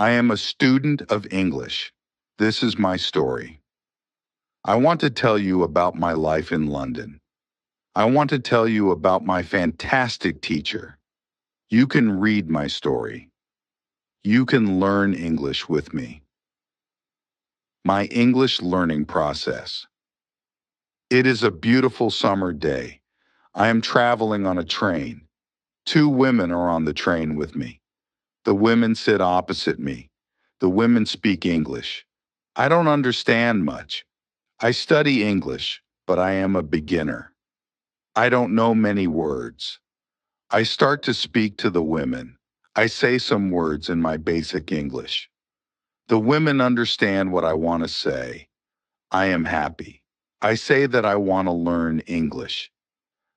I am a student of English. This is my story. I want to tell you about my life in London. I want to tell you about my fantastic teacher. You can read my story. You can learn English with me. My English learning process. It is a beautiful summer day. I am traveling on a train. Two women are on the train with me. The women sit opposite me. The women speak English. I don't understand much. I study English, but I am a beginner. I don't know many words. I start to speak to the women. I say some words in my basic English. The women understand what I want to say. I am happy. I say that I want to learn English.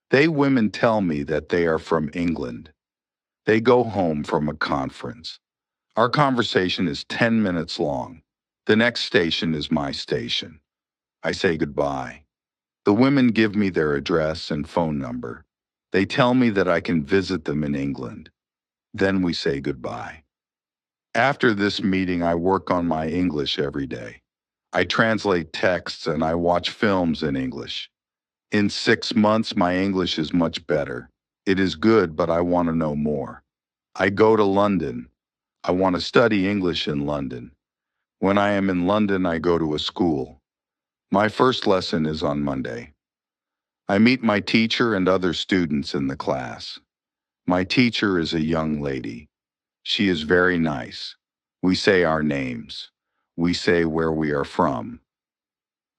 They women tell me that they are from England. They go home from a conference. Our conversation is 10 minutes long. The next station is my station. I say goodbye. The women give me their address and phone number. They tell me that I can visit them in England. Then we say goodbye. After this meeting, I work on my English every day. I translate texts and I watch films in English. In 6 months, my English is much better. It is good, but I want to know more. I go to London. I want to study English in London. When I am in London, I go to a school. My first lesson is on Monday. I meet my teacher and other students in the class. My teacher is a young lady. She is very nice. We say our names. We say where we are from.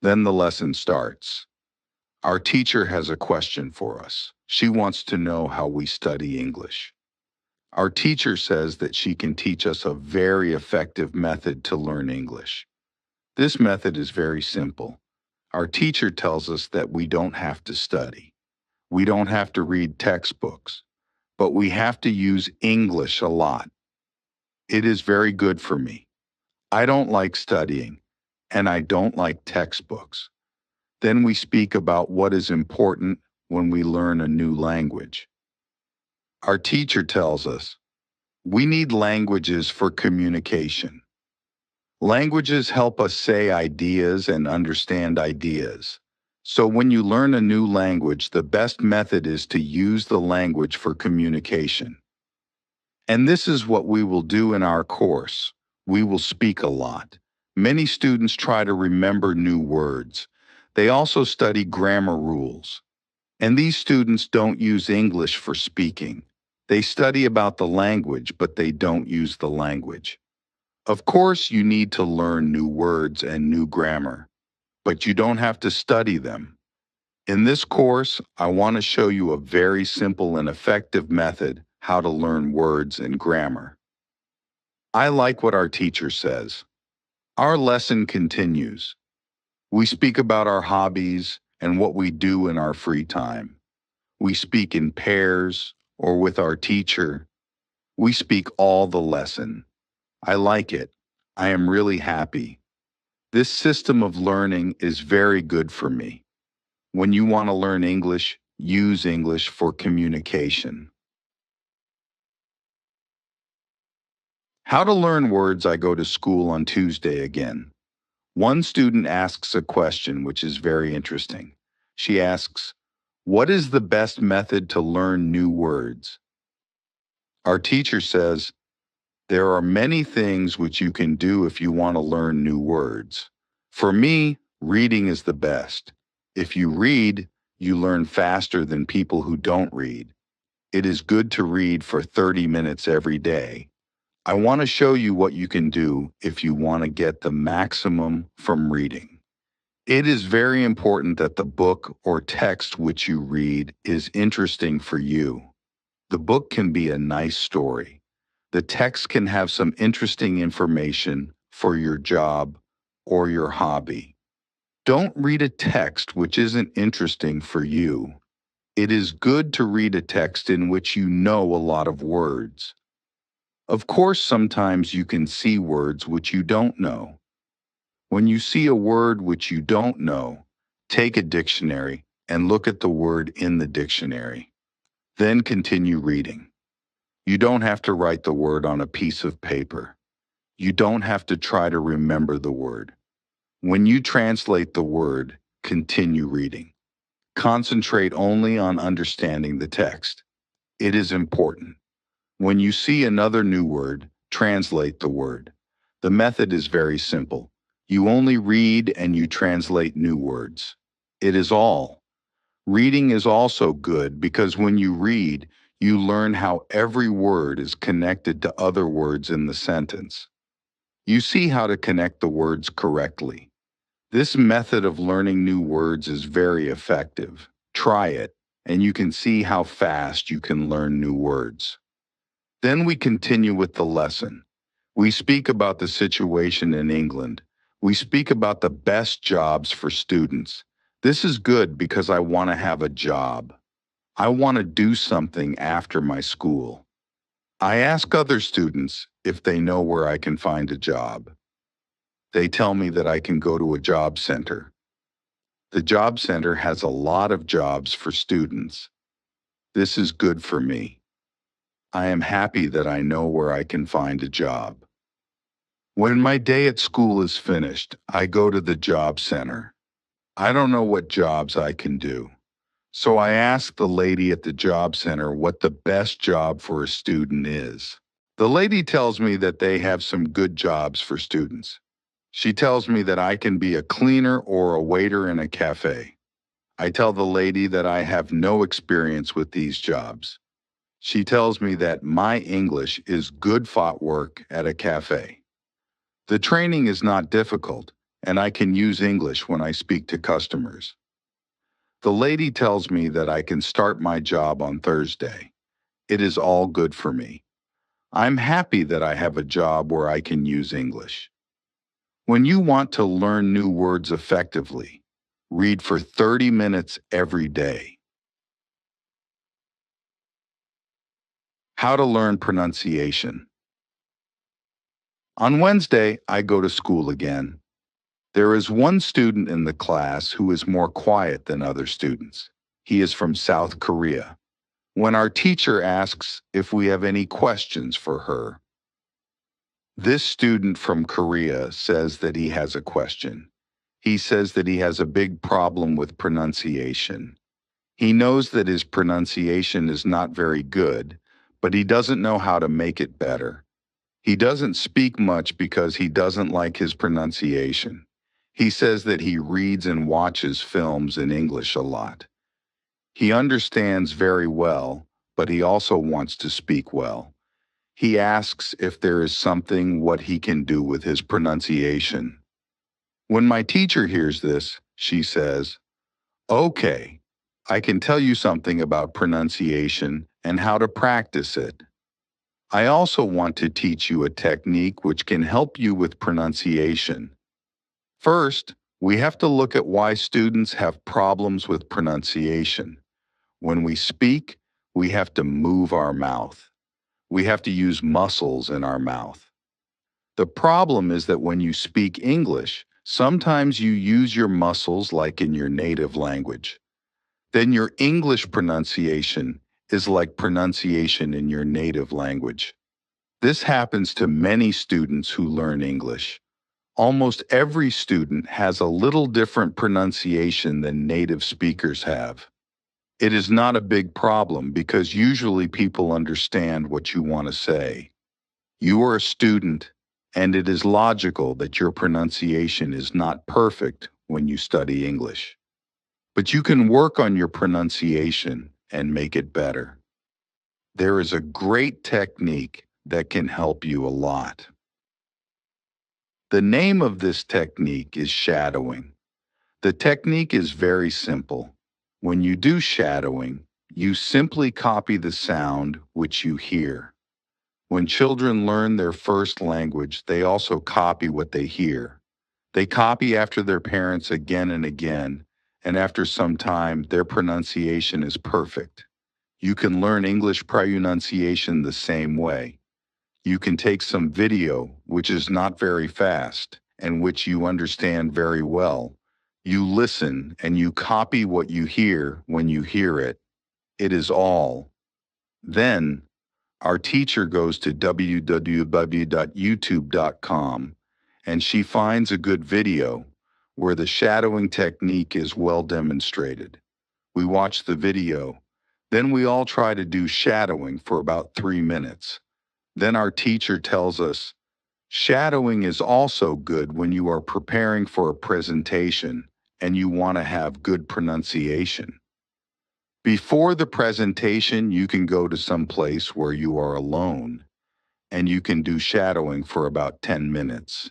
Then the lesson starts. Our teacher has a question for us. She wants to know how we study English. Our teacher says that she can teach us a very effective method to learn English. This method is very simple. Our teacher tells us that we don't have to study. We don't have to read textbooks, but we have to use English a lot. It is very good for me. I don't like studying, and I don't like textbooks. Then we speak about what is important when we learn a new language. Our teacher tells us we need languages for communication. Languages help us say ideas and understand ideas. So when you learn a new language, the best method is to use the language for communication. And this is what we will do in our course. We will speak a lot. Many students try to remember new words. They also study grammar rules. And these students don't use English for speaking. They study about the language, but they don't use the language. Of course, you need to learn new words and new grammar, but you don't have to study them. In this course, I want to show you a very simple and effective method how to learn words and grammar. I like what our teacher says. Our lesson continues. We speak about our hobbies and what we do in our free time. We speak in pairs or with our teacher. We speak all the lesson. I like it. I am really happy. This system of learning is very good for me. When you want to learn English, use English for communication. How to learn words. I go to school on Tuesday again. One student asks a question which is very interesting. She asks, "What is the best method to learn new words?" Our teacher says, "There are many things which you can do if you want to learn new words. For me, reading is the best. If you read, you learn faster than people who don't read. It is good to read for 30 minutes every day. I want to show you what you can do if you want to get the maximum from reading. It is very important that the book or text which you read is interesting for you. The book can be a nice story. The text can have some interesting information for your job or your hobby. Don't read a text which isn't interesting for you. It is good to read a text in which you know a lot of words. Of course, sometimes you can see words which you don't know. When you see a word which you don't know, take a dictionary and look at the word in the dictionary. Then continue reading. You don't have to write the word on a piece of paper. You don't have to try to remember the word. When you translate the word, continue reading. Concentrate only on understanding the text. It is important. When you see another new word, translate the word. The method is very simple. You only read and you translate new words. It is all. Reading is also good because when you read, you learn how every word is connected to other words in the sentence. You see how to connect the words correctly. This method of learning new words is very effective. Try it, and you can see how fast you can learn new words. Then we continue with the lesson. We speak about the situation in England. We speak about the best jobs for students. This is good because I want to have a job. I want to do something after my school. I ask other students if they know where I can find a job. They tell me that I can go to a job center. The job center has a lot of jobs for students. This is good for me. I am happy that I know where I can find a job. When my day at school is finished, I go to the job center. I don't know what jobs I can do. So I ask the lady at the job center what the best job for a student is. The lady tells me that they have some good jobs for students. She tells me that I can be a cleaner or a waiter in a cafe. I tell the lady that I have no experience with these jobs. She tells me that my English is good footwork at a cafe. The training is not difficult, and I can use English when I speak to customers. The lady tells me that I can start my job on Thursday. It is all good for me. I'm happy that I have a job where I can use English. When you want to learn new words effectively, read for 30 minutes every day. How to learn pronunciation. On Wednesday, I go to school again. There is one student in the class who is more quiet than other students. He is from South Korea. When our teacher asks if we have any questions for her, this student from Korea says that he has a question. He says that he has a big problem with pronunciation. He knows that his pronunciation is not very good, but he doesn't know how to make it better. He doesn't speak much because he doesn't like his pronunciation. He says that he reads and watches films in English a lot. He understands very well, but he also wants to speak well. He asks if there is something what he can do with his pronunciation. When my teacher hears this, she says, "Okay, I can tell you something about pronunciation and how to practice it. I also want to teach you a technique which can help you with pronunciation. First, we have to look at why students have problems with pronunciation. When we speak, we have to move our mouth. We have to use muscles in our mouth. The problem is that when you speak English, sometimes you use your muscles like in your native language. Then your English pronunciation is like pronunciation in your native language. This happens to many students who learn English. Almost every student has a little different pronunciation than native speakers have. It is not a big problem because usually people understand what you want to say. You are a student, and it is logical that your pronunciation is not perfect when you study English. But you can work on your pronunciation and make it better. There is a great technique that can help you a lot. The name of this technique is shadowing. The technique is very simple. When you do shadowing, you simply copy the sound which you hear. When children learn their first language, they also copy what they hear. They copy after their parents again and again, and after some time, their pronunciation is perfect. You can learn English pronunciation the same way. You can take some video, which is not very fast, and which you understand very well. You listen and you copy what you hear when you hear it. It is all. Then, Our teacher goes to www.youtube.com and she finds a good video where the shadowing technique is well demonstrated. We watch the video, then we all try to do shadowing for about 3 minutes. Then our teacher tells us, shadowing is also good when you are preparing for a presentation and you want to have good pronunciation. Before the presentation, you can go to some place where you are alone and you can do shadowing for about 10 minutes.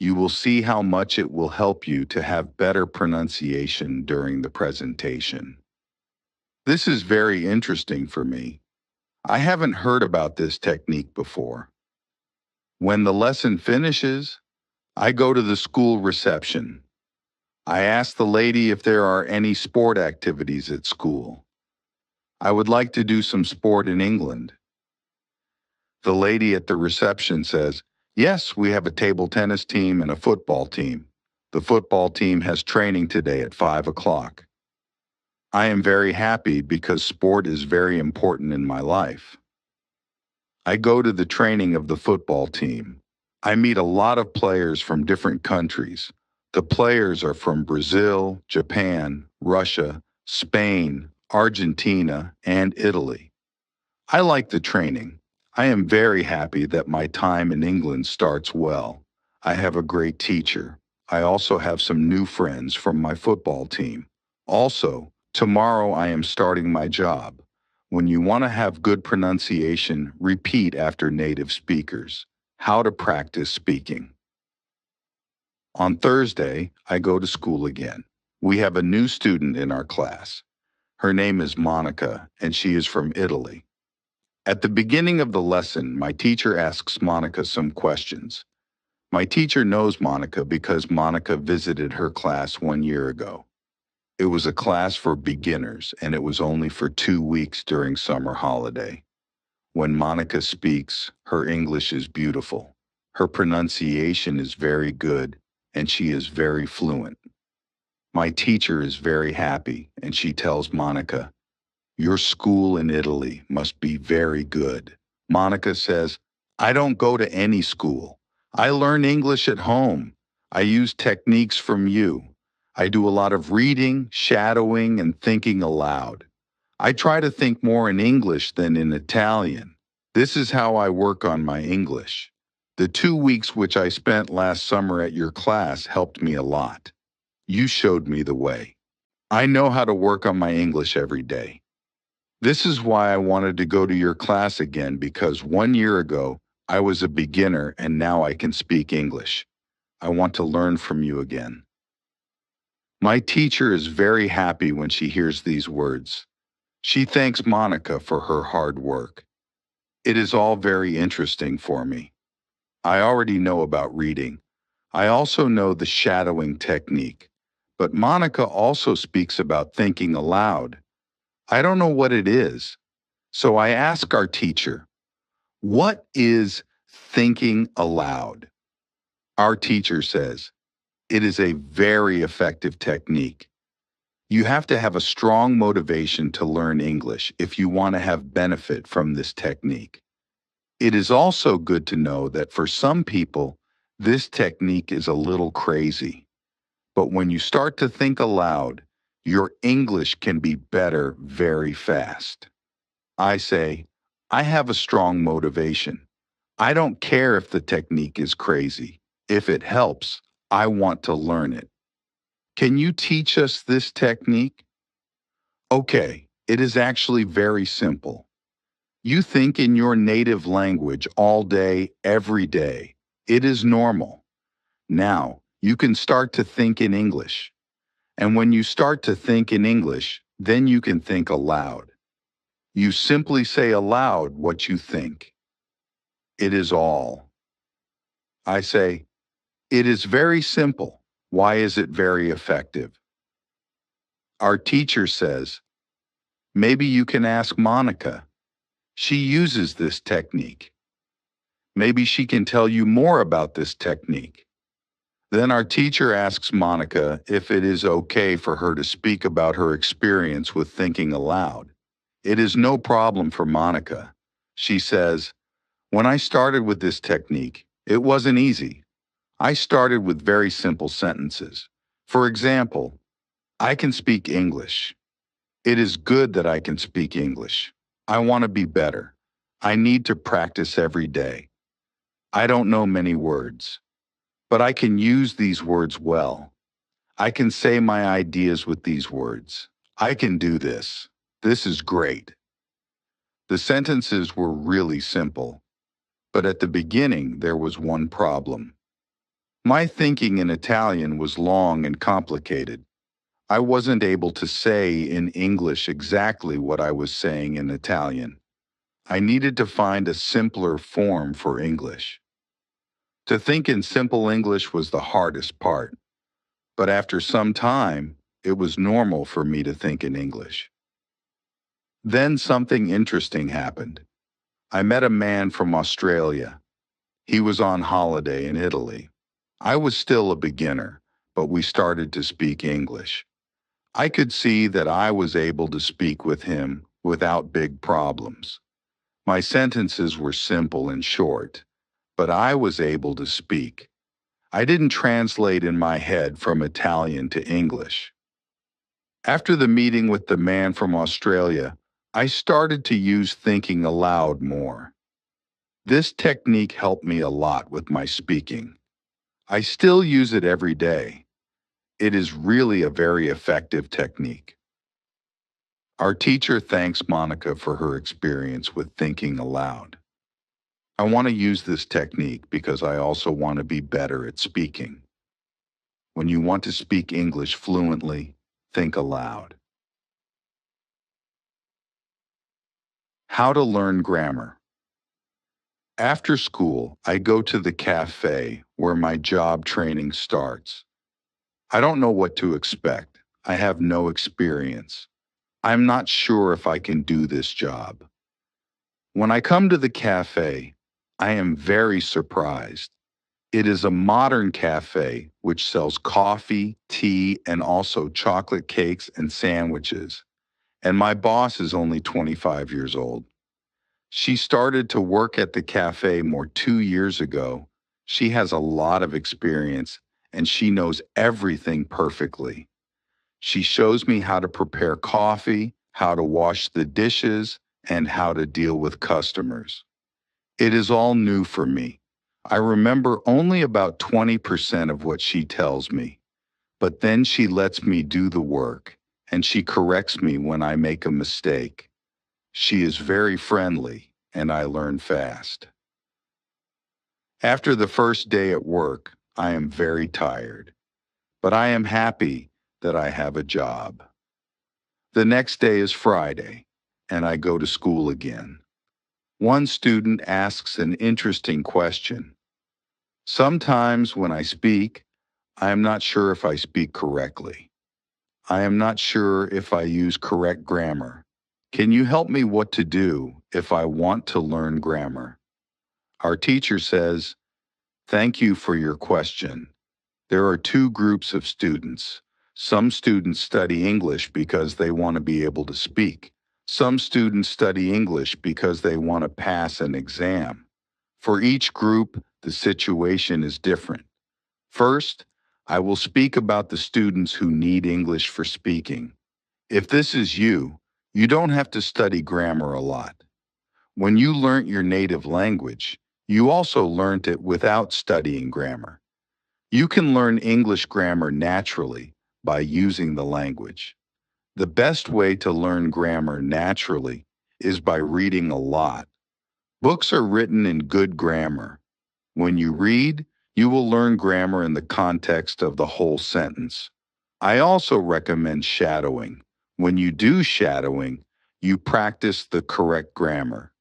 You will see how much it will help you to have better pronunciation during the presentation. This is very interesting for me. I haven't heard about this technique before. When the lesson finishes, I go to the school reception. I ask the lady if there are any sport activities at school. I would like to do some sport in England. The lady at the reception says, yes, we have a table tennis team and a football team. The football team has training today at 5 o'clock. I am very happy because sport is very important in my life. I go to the training of the football team. I meet a lot of players from different countries. The players are from Brazil, Japan, Russia, Spain, Argentina, and Italy. I like the training. I am very happy that my time in England starts well. I have a great teacher. I also have some new friends from my football team. Also, tomorrow I am starting my job. When you want to have good pronunciation, repeat after native speakers. How to practice speaking. On Thursday, I go to school again. We have a new student in our class. Her name is Monica, and she is from Italy. At the beginning of the lesson, my teacher asks Monica some questions. My teacher knows Monica because Monica visited her class 1 year ago. It was a class for beginners, and it was only for 2 weeks during summer holiday. When Monica speaks, her English is beautiful. Her pronunciation is very good, and she is very fluent. My teacher is very happy, and she tells Monica, your school in Italy must be very good. Monica says, I don't go to any school. I learn English at home. I use techniques from you. I do a lot of reading, shadowing, and thinking aloud. I try to think more in English than in Italian. This is how I work on my English. The 2 weeks which I spent last summer at your class helped me a lot. You showed me the way. I know how to work on my English every day. This is why I wanted to go to your class again because 1 year ago, I was a beginner and now I can speak English. I want to learn from you again. My teacher is very happy when she hears these words. She thanks Monica for her hard work. It is all very interesting for me. I already know about reading. I also know the shadowing technique. But Monica also speaks about thinking aloud. I don't know what it is. So I ask our teacher, what is thinking aloud? Our teacher says, it is a very effective technique. You have to have a strong motivation to learn English if you want to have benefit from this technique. It is also good to know that for some people, this technique is a little crazy. But when you start to think aloud, your English can be better very fast. I say, I have a strong motivation. I don't care if the technique is crazy. If it helps, I want to learn it. Can you teach us this technique? Okay, it is actually very simple. You think in your native language all day, every day. It is normal. Now, you can start to think in English. And when you start to think in English, then you can think aloud. You simply say aloud what you think. It is all. I say, it is very simple. Why is it very effective? Our teacher says, maybe you can ask Monica. She uses this technique. Maybe she can tell you more about this technique. Then our teacher asks Monica if it is okay for her to speak about her experience with thinking aloud. It is no problem for Monica. She says, "When I started with this technique, it wasn't easy. I started with very simple sentences. For example, I can speak English. It is good that I can speak English. I want to be better. I need to practice every day. I don't know many words, but I can use these words well. I can say my ideas with these words. I can do this. This is great." The sentences were really simple, but at the beginning there was one problem. My thinking in Italian was long and complicated. I wasn't able to say in English exactly what I was saying in Italian. I needed to find a simpler form for English. To think in simple English was the hardest part, but after some time, it was normal for me to think in English. Then something interesting happened. I met a man from Australia. He was on holiday in Italy. I was still a beginner, but we started to speak English. I could see that I was able to speak with him without big problems. My sentences were simple and short, but I was able to speak. I didn't translate in my head from Italian to English. After the meeting with the man from Australia, I started to use thinking aloud more. This technique helped me a lot with my speaking. I still use it every day. It is really a very effective technique. Our teacher thanks Monica for her experience with thinking aloud. I want to use this technique because I also want to be better at speaking. When you want to speak English fluently, think aloud. How to learn grammar. After school, I go to the cafe where my job training starts. I don't know what to expect. I have no experience. I'm not sure if I can do this job. When I come to the cafe, I am very surprised. It is a modern cafe which sells coffee, tea, and also chocolate cakes and sandwiches. And my boss is only 25 years old. She started to work at the cafe more 2 years ago. She has a lot of experience and she knows everything perfectly. She shows me how to prepare coffee, how to wash the dishes, and how to deal with customers. It is all new for me. I remember only about 20% of what she tells me, but then she lets me do the work and she corrects me when I make a mistake. She is very friendly and I learn fast. After the first day at work, I am very tired, but I am happy that I have a job. The next day is Friday, and I go to school again. One student asks an interesting question. Sometimes when I speak, I am not sure if I speak correctly. I am not sure if I use correct grammar. Can you help me what to do if I want to learn grammar? Our teacher says, "Thank you for your question. There are two groups of students. Some students study English because they want to be able to speak. Some students study English because they want to pass an exam. For each group, the situation is different. First, I will speak about the students who need English for speaking. If this is you, you don't have to study grammar a lot. When you learnt your native language, you also learnt it without studying grammar. You can learn English grammar naturally by using the language. The best way to learn grammar naturally is by reading a lot. Books are written in good grammar. When you read, you will learn grammar in the context of the whole sentence. I also recommend shadowing. When you do shadowing, you practice the correct grammar.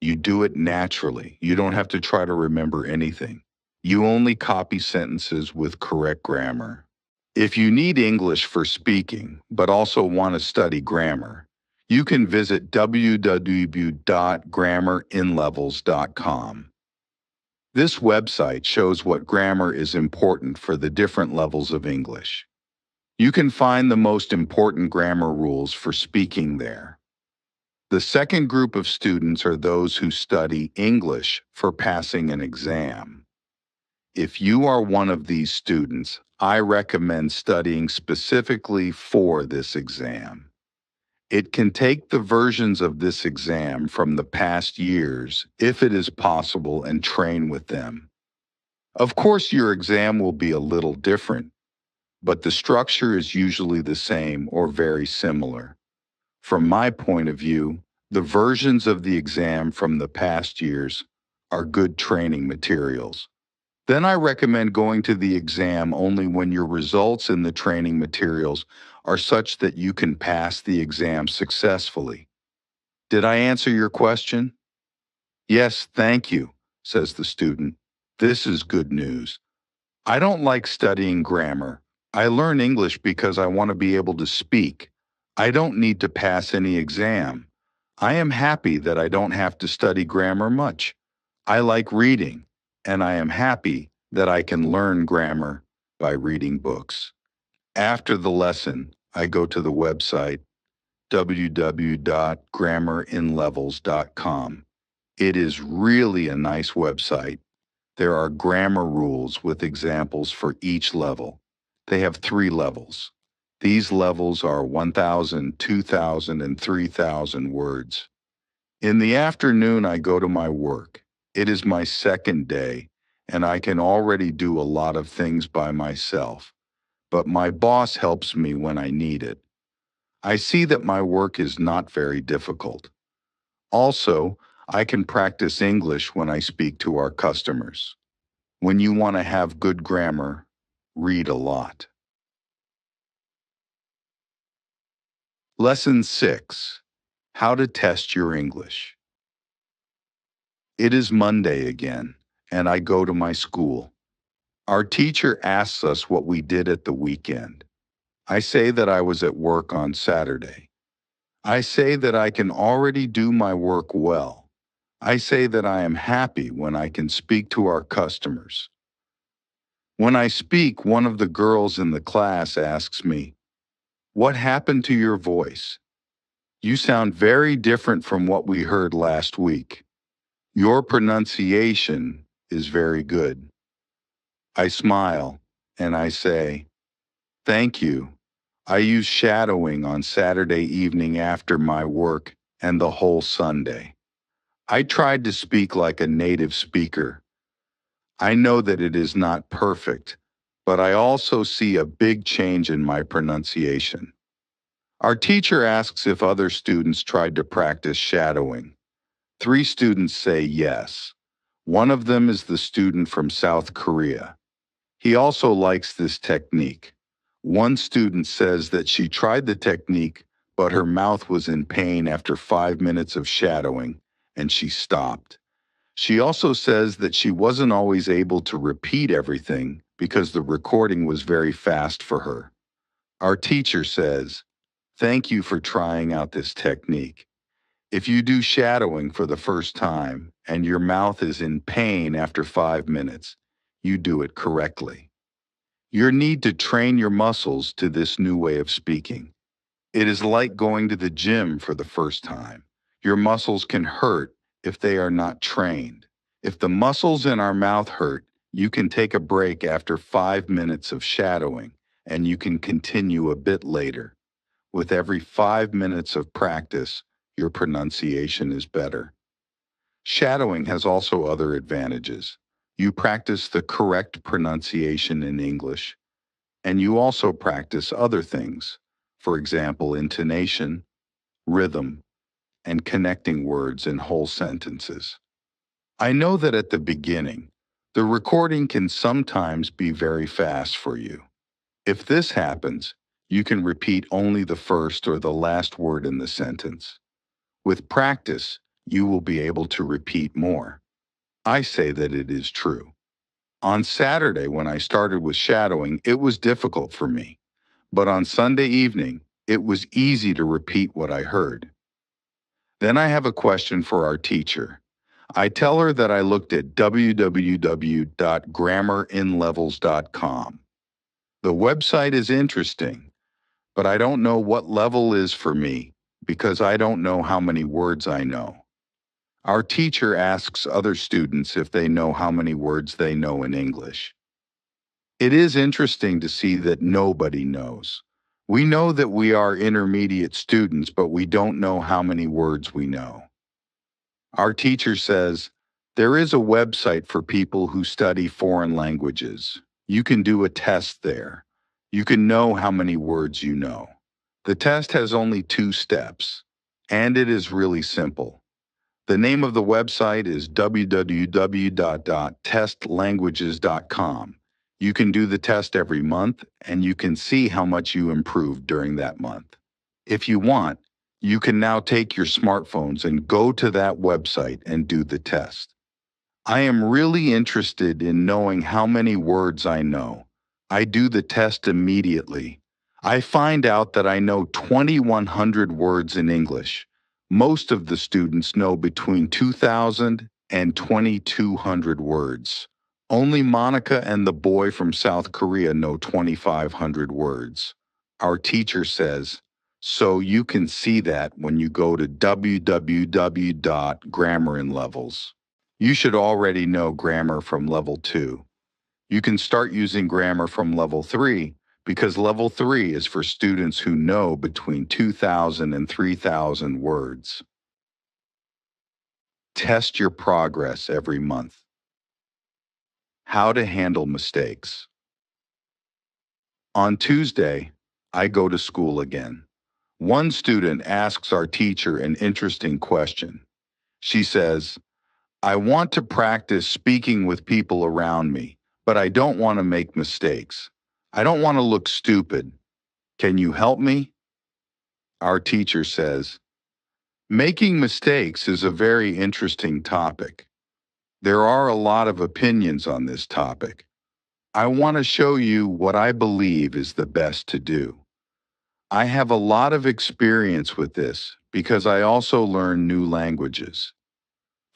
You do it naturally. You don't have to try to remember anything. You only copy sentences with correct grammar. If you need English for speaking, but also want to study grammar, you can visit www.grammarinlevels.com. This website shows what grammar is important for the different levels of English. You can find the most important grammar rules for speaking there. The second group of students are those who study English for passing an exam. If you are one of these students, I recommend studying specifically for this exam. It can take the versions of this exam from the past years, if it is possible, and train with them. Of course, your exam will be a little different, but the structure is usually the same or very similar. From my point of view, the versions of the exam from the past years are good training materials. Then I recommend going to the exam only when your results in the training materials are such that you can pass the exam successfully. Did I answer your question? Yes, thank you, says the student. This is good news. I don't like studying grammar. I learn English because I want to be able to speak. I don't need to pass any exam. I am happy that I don't have to study grammar much. I like reading, and I am happy that I can learn grammar by reading books. After the lesson, I go to the website www.grammarinlevels.com. It is really a nice website. There are grammar rules with examples for each level. They have 3 levels. These levels are 1,000, 2,000, and 3,000 words. In the afternoon, I go to my work. It is my second day, and I can already do a lot of things by myself, but my boss helps me when I need it. I see that my work is not very difficult. Also, I can practice English when I speak to our customers. When you want to have good grammar, read a lot. Lesson 6. How to test your English. It is Monday again, and I go to my school. Our teacher asks us what we did at the weekend. I say that I was at work on Saturday. I say that I can already do my work well. I say that I am happy when I can speak to our customers. When I speak, one of the girls in the class asks me, "What happened to your voice? You sound very different from what we heard last week. Your pronunciation is very good." I smile and I say, "Thank you. I use shadowing on Saturday evening after my work and the whole Sunday. I tried to speak like a native speaker. I know that it is not perfect, but I also see a big change in my pronunciation." Our teacher asks if other students tried to practice shadowing. 3 students say yes. One of them is the student from South Korea. He also likes this technique. One student says that she tried the technique, but her mouth was in pain after 5 minutes of shadowing, and she stopped. She also says that she wasn't always able to repeat everything because the recording was very fast for her. Our teacher says, "Thank you for trying out this technique. If you do shadowing for the first time and your mouth is in pain after 5 minutes, you do it correctly. You need to train your muscles to this new way of speaking. It is like going to the gym for the first time. Your muscles can hurt if they are not trained. If the muscles in our mouth hurt, you can take a break after 5 minutes of shadowing, and you can continue a bit later. With every 5 minutes of practice, your pronunciation is better." Shadowing has also other advantages. You practice the correct pronunciation in English, and you also practice other things. For example, intonation, rhythm, and connecting words in whole sentences. I know that at the beginning, the recording can sometimes be very fast for you. If this happens, you can repeat only the first or the last word in the sentence. With practice, you will be able to repeat more. I say that it is true. On Saturday, when I started with shadowing, it was difficult for me. But on Sunday evening, it was easy to repeat what I heard. Then I have a question for our teacher. I tell her that I looked at www.grammarinlevels.com. The website is interesting, but I don't know what level is for me. because I don't know how many words I know. Our teacher asks other students if they know how many words they know in English. It is interesting to see that nobody knows. We know that we are intermediate students, but we don't know how many words we know. Our teacher says, there is a website for people who study foreign languages. You can do a test there. You can know how many words you know. The test has only 2 steps, and it is really simple. The name of the website is www.testlanguages.com. You can do the test every month, and you can see how much you improved during that month. If you want, you can now take your smartphones and go to that website and do the test. I am really interested in knowing how many words I know. I do the test immediately. I find out that I know 2,100 words in English. Most of the students know between 2,000 and 2,200 words. Only Monica and the boy from South Korea know 2,500 words. Our teacher says, so you can see that when you go to www.grammarinlevels. You should already know grammar from level 2. You can start using grammar from level 3 because level 3 is for students who know between 2,000 and 3,000 words. Test your progress every month. How to handle mistakes. On Tuesday, I go to school again. One student asks our teacher an interesting question. She says, I want to practice speaking with people around me, but I don't want to make mistakes. I don't want to look stupid. Can you help me? Our teacher says, making mistakes is a very interesting topic. There are a lot of opinions on this topic. I want to show you what I believe is the best to do. I have a lot of experience with this because I also learn new languages.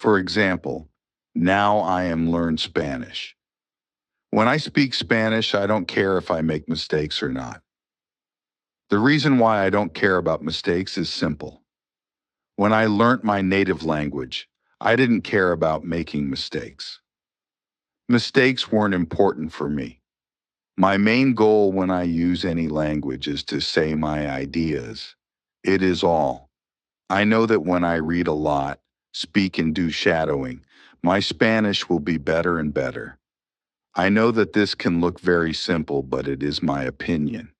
For example, now I am learning Spanish. When I speak Spanish, I don't care if I make mistakes or not. The reason why I don't care about mistakes is simple. When I learnt my native language, I didn't care about making mistakes. Mistakes weren't important for me. My main goal when I use any language is to say my ideas. It is all. I know that when I read a lot, speak and do shadowing, my Spanish will be better and better. I know that this can look very simple, but it is my opinion.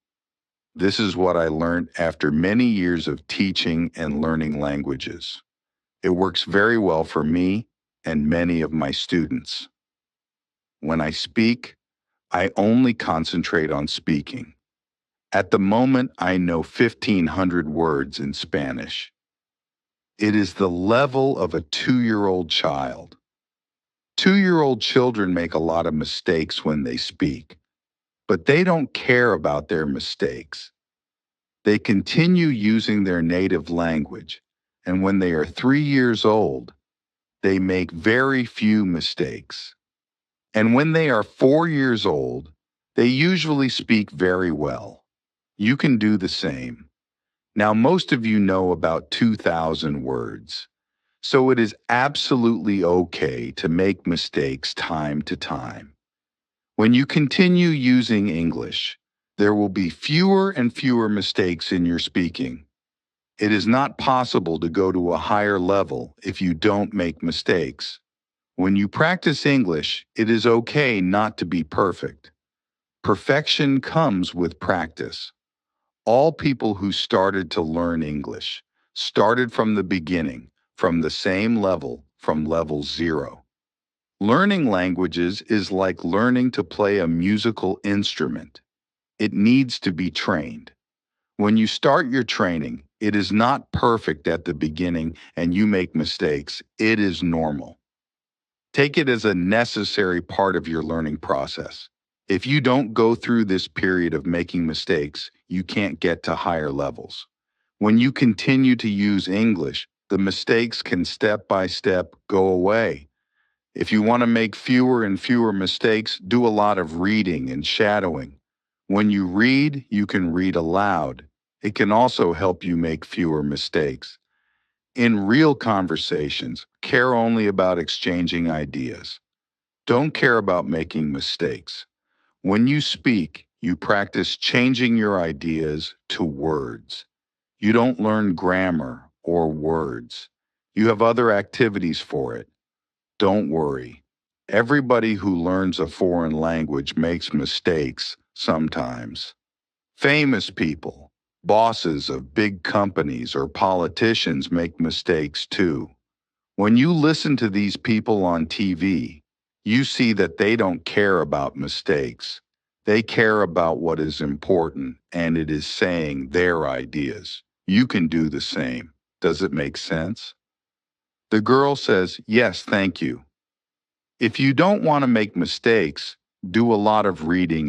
This is what I learned after many years of teaching and learning languages. It works very well for me and many of my students. When I speak, I only concentrate on speaking. At the moment, I know 1,500 words in Spanish. It is the level of a 2-year-old child. 2-year-old children make a lot of mistakes when they speak, but they don't care about their mistakes. They continue using their native language, and when they are 3 years old, they make very few mistakes. And when they are 4 years old, they usually speak very well. You can do the same. Now, most of you know about 2,000 words, so it is absolutely okay to make mistakes time to time. When you continue using English, there will be fewer and fewer mistakes in your speaking. It is not possible to go to a higher level if you don't make mistakes. When you practice English, it is okay not to be perfect. Perfection comes with practice. All people who started to learn English started from the beginning, from the same level, from level 0. Learning languages is like learning to play a musical instrument. It needs to be trained. When you start your training, it is not perfect at the beginning and you make mistakes. It is normal. Take it as a necessary part of your learning process. If you don't go through this period of making mistakes, you can't get to higher levels. When you continue to use English, the mistakes can step by step go away. If you want to make fewer and fewer mistakes, do a lot of reading and shadowing. When you read, you can read aloud. It can also help you make fewer mistakes. In real conversations, care only about exchanging ideas. Don't care about making mistakes. When you speak, you practice changing your ideas to words. You don't learn grammar or words. You have other activities for it. Don't worry. Everybody who learns a foreign language makes mistakes sometimes. Famous people, bosses of big companies, or politicians make mistakes too. When you listen to these people on TV, you see that they don't care about mistakes. They care about what is important, and it is saying their ideas. You can do the same. Does it make sense? The girl says, "Yes, thank you." If you don't want to make mistakes, do a lot of reading